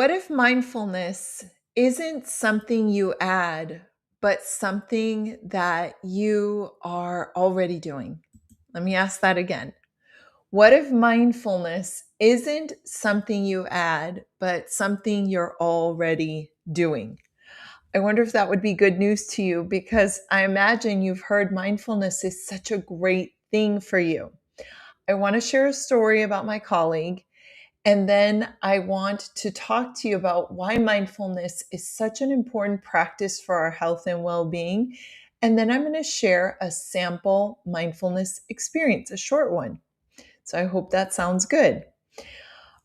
What if mindfulness isn't something you add, but something that you are already doing? Let me ask that again. What if mindfulness isn't something you add, but something you're already doing? I wonder if that would be good news to you because I imagine you've heard mindfulness is such a great thing for you. I want to share a story about my colleague, and then I want to talk to you about why mindfulness is such an important practice for our health and well being. And then I'm going to share a sample mindfulness experience, a short one. So I hope that sounds good.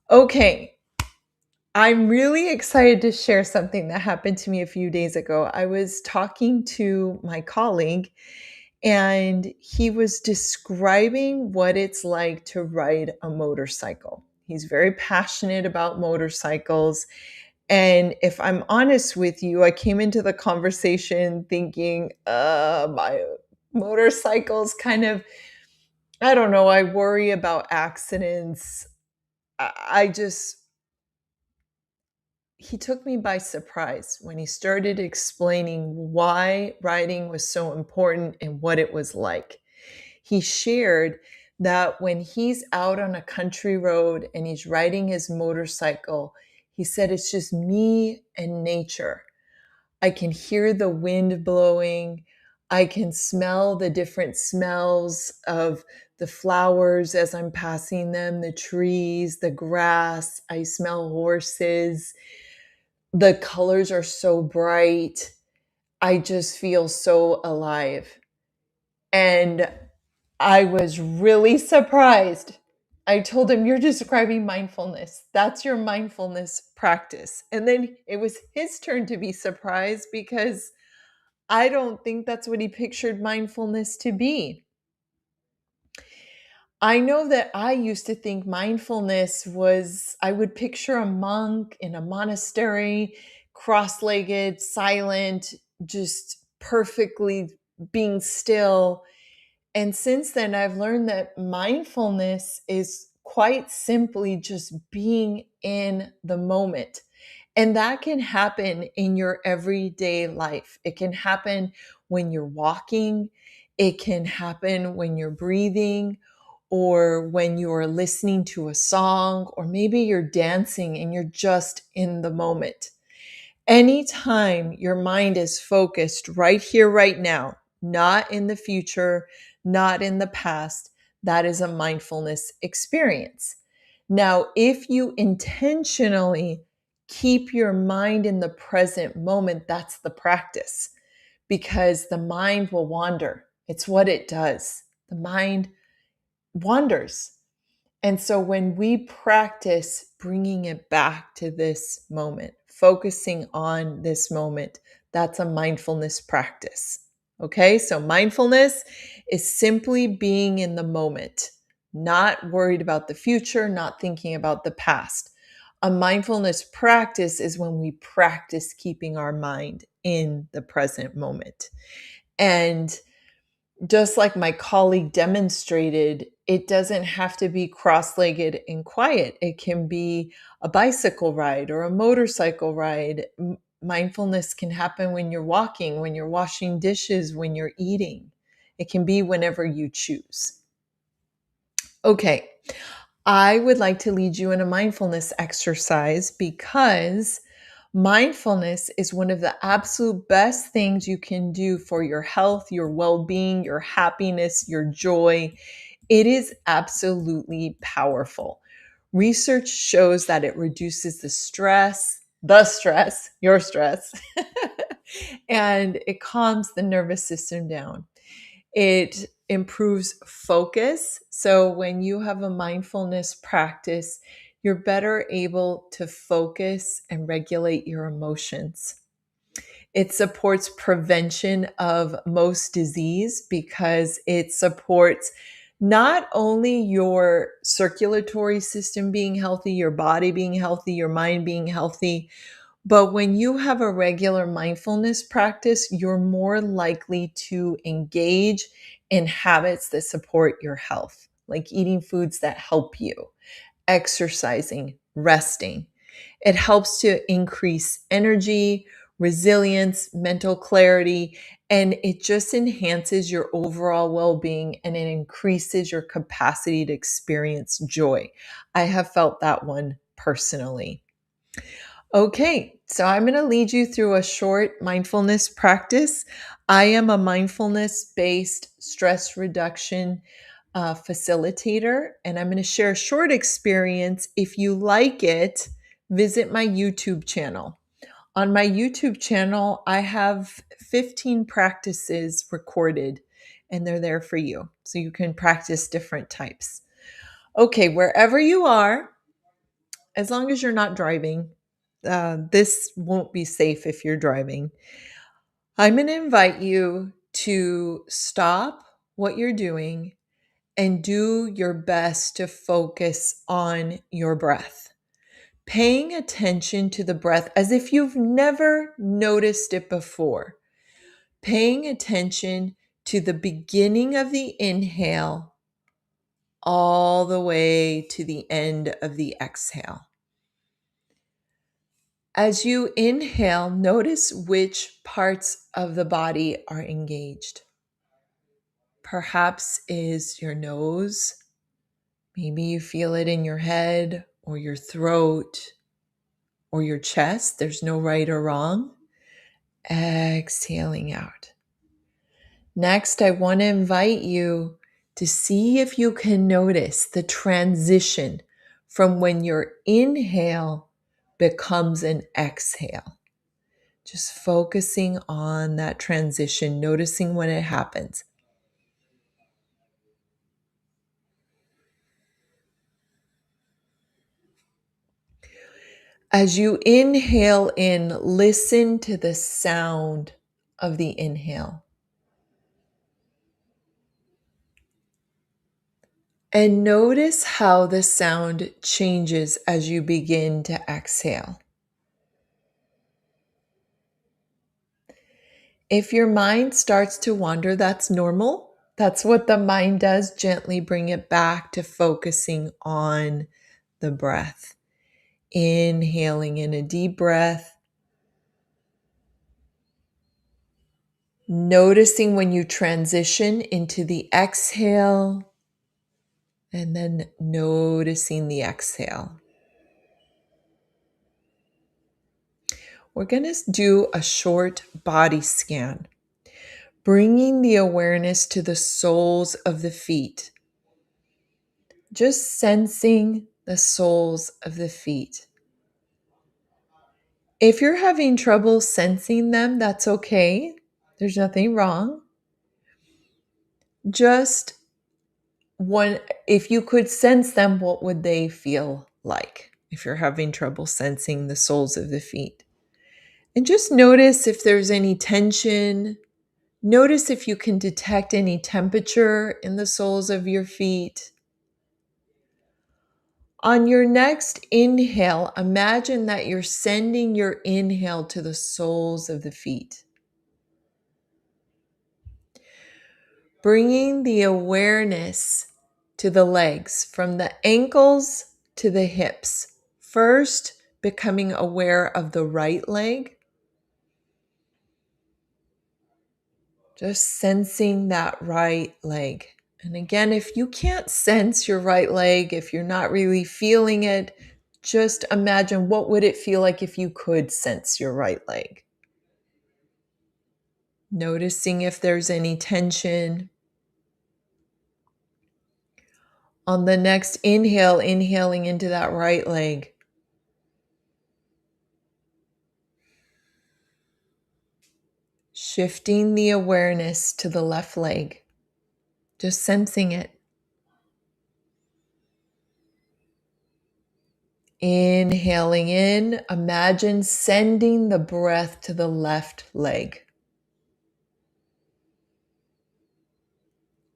Okay, I'm really excited to share something that happened to me a few days ago. I was talking to my colleague, and he was describing what it's like to ride a motorcycle. He's very passionate about motorcycles. And if I'm honest with you, I came into the conversation thinking, my motorcycles kind of, I don't know, I worry about accidents. I just, he took me by surprise when he started explaining why riding was so important and what it was like. He shared that when he's out on a country road and he's riding his motorcycle, he said, it's just me and nature. I can hear the wind blowing. I can smell the different smells of the flowers as I'm passing them, the trees, the grass. I smell horses. The colors are so bright. I just feel so alive. And I was really surprised. I told him, you're describing mindfulness. That's your mindfulness practice. And then it was his turn to be surprised because I don't think that's what he pictured mindfulness to be. I know that I used to think mindfulness was, I would picture a monk in a monastery, cross legged, silent, just perfectly being still. And since then, I've learned that mindfulness is quite simply just being in the moment. And that can happen in your everyday life. It can happen when you're walking, it can happen when you're breathing, or when you're listening to a song, or maybe you're dancing and you're just in the moment. Anytime your mind is focused right here, right now, not in the future, not in the past, that is a mindfulness experience. Now, if you intentionally keep your mind in the present moment, that's the practice because the mind will wander. It's what it does. The mind wanders. And so when we practice bringing it back to this moment, focusing on this moment, that's a mindfulness practice. Okay, so mindfulness is simply being in the moment, not worried about the future, not thinking about the past. A mindfulness practice is when we practice keeping our mind in the present moment. And just like my colleague demonstrated, it doesn't have to be cross legged and quiet. It can be a bicycle ride or a motorcycle ride. Mindfulness can happen when you're walking, when you're washing dishes, when you're eating. It can be whenever you choose. Okay, I would like to lead you in a mindfulness exercise because mindfulness is one of the absolute best things you can do for your health, your well being, your happiness, your joy. It is absolutely powerful. Research shows that it reduces your stress, and it calms the nervous system down. It improves focus. So when you have a mindfulness practice, you're better able to focus and regulate your emotions. It supports prevention of most disease because it supports not only your circulatory system being healthy, your body being healthy, your mind being healthy, but when you have a regular mindfulness practice, you're more likely to engage in habits that support your health, like eating foods that help you, exercising, resting. It helps to increase energy, resilience, mental clarity, and it just enhances your overall well being and it increases your capacity to experience joy. I have felt that one personally. Okay, so I'm going to lead you through a short mindfulness practice. I am a mindfulness based stress reduction facilitator, and I'm going to share a short experience. If you like it, visit my YouTube channel. On my YouTube channel, I have 15 practices recorded, and they're there for you. So you can practice different types. Okay, wherever you are, as long as you're not driving, this won't be safe if you're driving. I'm going to invite you to stop what you're doing and do your best to focus on your breath. Paying attention to the breath as if you've never noticed it before. Paying attention to the beginning of the inhale all the way to the end of the exhale. As you inhale, notice which parts of the body are engaged. Perhaps is your nose. Maybe you feel it in your head or your throat or your chest. There's no right or wrong. Exhaling out. Next, I want to invite you to see if you can notice the transition from when your inhale becomes an exhale. Just focusing on that transition, noticing when it happens. As you inhale in, listen to the sound of the inhale. And notice how the sound changes as you begin to exhale. If your mind starts to wander, that's normal. That's what the mind does. Gently bring it back to focusing on the breath. Inhaling in a deep breath. Noticing when you transition into the exhale. And then noticing the exhale. We're going to do a short body scan, bringing the awareness to the soles of the feet. Just sensing the soles of the feet. If you're having trouble sensing them, that's okay. There's nothing wrong. Just one, if you could sense them, what would they feel like if you're having trouble sensing the soles of the feet? And just notice if there's any tension. Notice if you can detect any temperature in the soles of your feet. On your next inhale, imagine that you're sending your inhale to the soles of the feet. Bringing the awareness to the legs from the ankles to the hips. First, becoming aware of the right leg. Just sensing that right leg. And again, if you can't sense your right leg, if you're not really feeling it, just imagine what would it feel like if you could sense your right leg. Noticing if there's any tension. On the next inhale, inhaling into that right leg. Shifting the awareness to the left leg. Just sensing it. Inhaling in, imagine sending the breath to the left leg.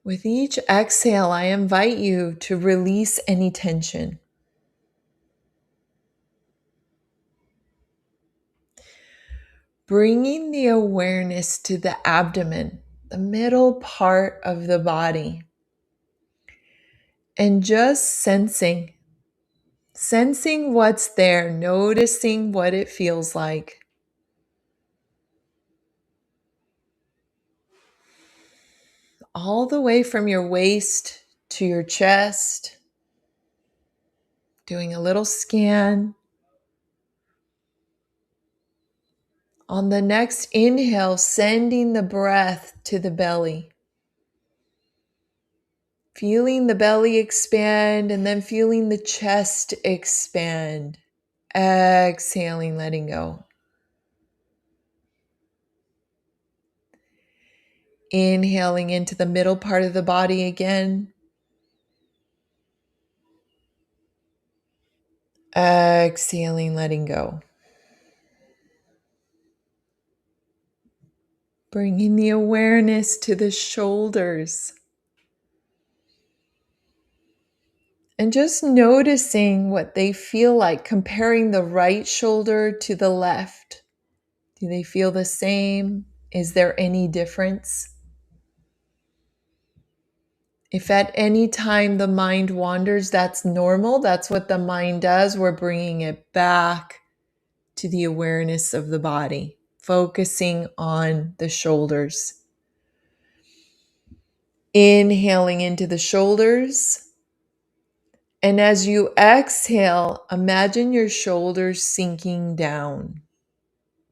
With each exhale, I invite you to release any tension. Bringing the awareness to the abdomen, the middle part of the body, and just sensing Sensing what's there, noticing what it feels like. All the way from your waist to your chest. Doing a little scan. On the next inhale, sending the breath to the belly. Feeling the belly expand and then feeling the chest expand. Exhaling, letting go. Inhaling into the middle part of the body again. Exhaling, letting go. Bringing the awareness to the shoulders. And just noticing what they feel like, comparing the right shoulder to the left. Do they feel the same? Is there any difference? If at any time the mind wanders, that's normal. That's what the mind does. We're bringing it back to the awareness of the body, focusing on the shoulders. Inhaling into the shoulders. And as you exhale, imagine your shoulders sinking down,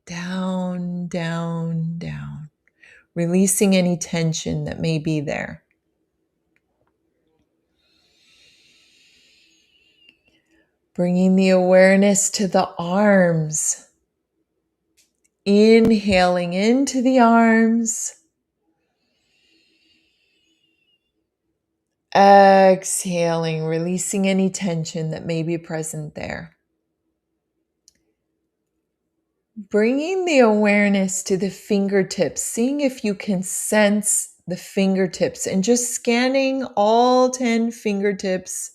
down, down, down, releasing any tension that may be there. Bringing the awareness to the arms. Inhaling into the arms. Exhaling, releasing any tension that may be present there. Bringing the awareness to the fingertips, seeing if you can sense the fingertips and just scanning all 10 fingertips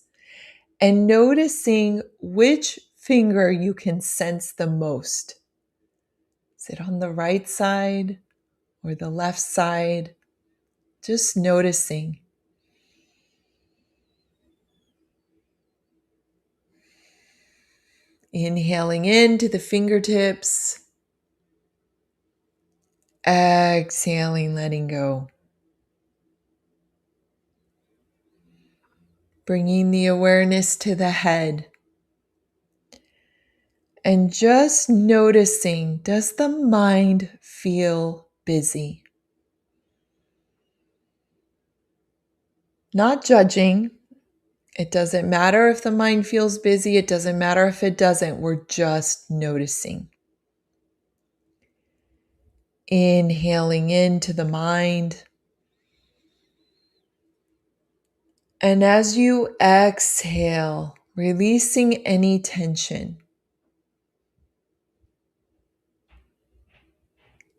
and noticing which finger you can sense the most. Is it on the right side or the left side? Just noticing. Inhaling into the fingertips. Exhaling, letting go. Bringing the awareness to the head. And just noticing, does the mind feel busy? Not judging. It doesn't matter if the mind feels busy. It doesn't matter if it doesn't. We're just noticing. Inhaling into the mind. And as you exhale, releasing any tension.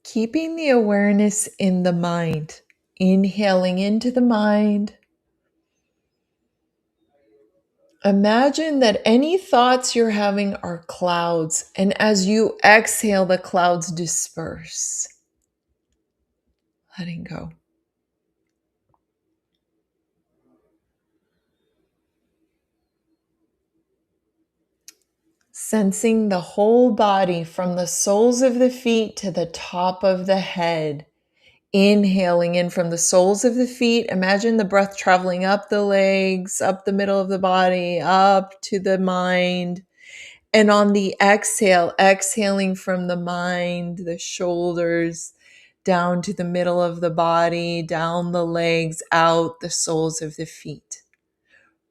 Keeping the awareness in the mind. Inhaling into the mind. Imagine that any thoughts you're having are clouds, and as you exhale, the clouds disperse. Letting go. Sensing the whole body from the soles of the feet to the top of the head. Inhaling in from the soles of the feet. Imagine the breath traveling up the legs, up the middle of the body, up to the mind. And on the exhale, exhaling from the mind, the shoulders, down to the middle of the body, down the legs, out the soles of the feet.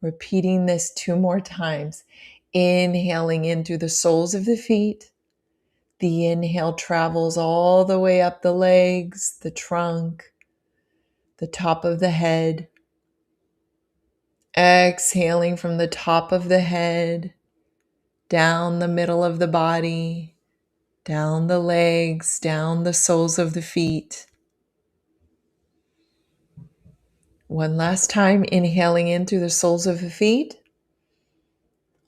Repeating this 2 more times. Inhaling in through the soles of the feet. The inhale travels all the way up the legs, the trunk, the top of the head. Exhaling from the top of the head, down the middle of the body, down the legs, down the soles of the feet. One last time, inhaling in through the soles of the feet,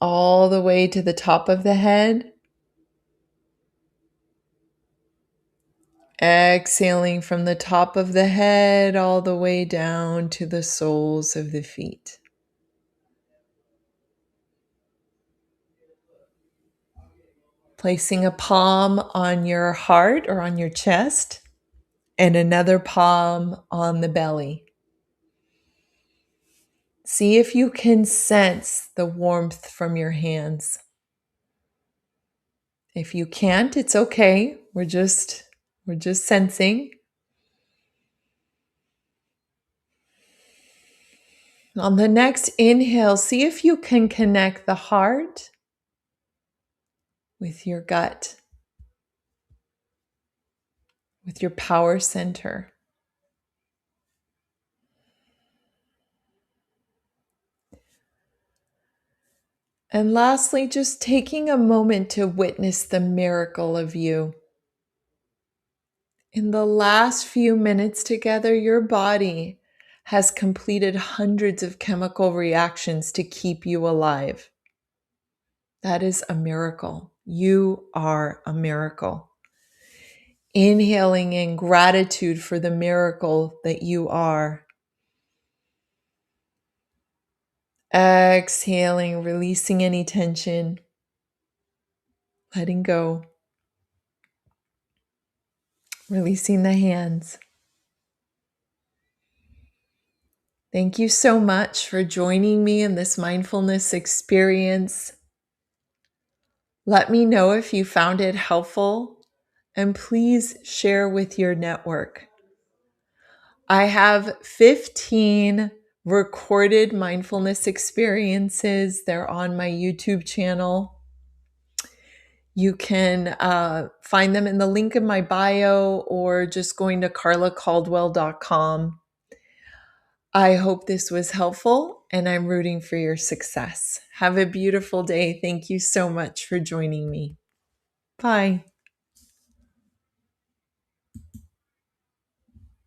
all the way to the top of the head. Exhaling from the top of the head all the way down to the soles of the feet. Placing a palm on your heart or on your chest and another palm on the belly. See if you can sense the warmth from your hands. If you can't, it's okay. We're just sensing. On the next inhale, see if you can connect the heart with your gut, with your power center. And lastly, just taking a moment to witness the miracle of you. In the last few minutes together, your body has completed hundreds of chemical reactions to keep you alive. That is a miracle. You are a miracle. Inhaling in gratitude for the miracle that you are. Exhaling, releasing any tension, letting go, releasing the hands. Thank you so much for joining me in this mindfulness experience. Let me know if you found it helpful, and please share with your network. I have 15 recorded mindfulness experiences. They're on my YouTube channel. You can find them in the link in my bio or just going to carlacaldwell.com. I hope this was helpful, and I'm rooting for your success. Have a beautiful day. Thank you so much for joining me. Bye.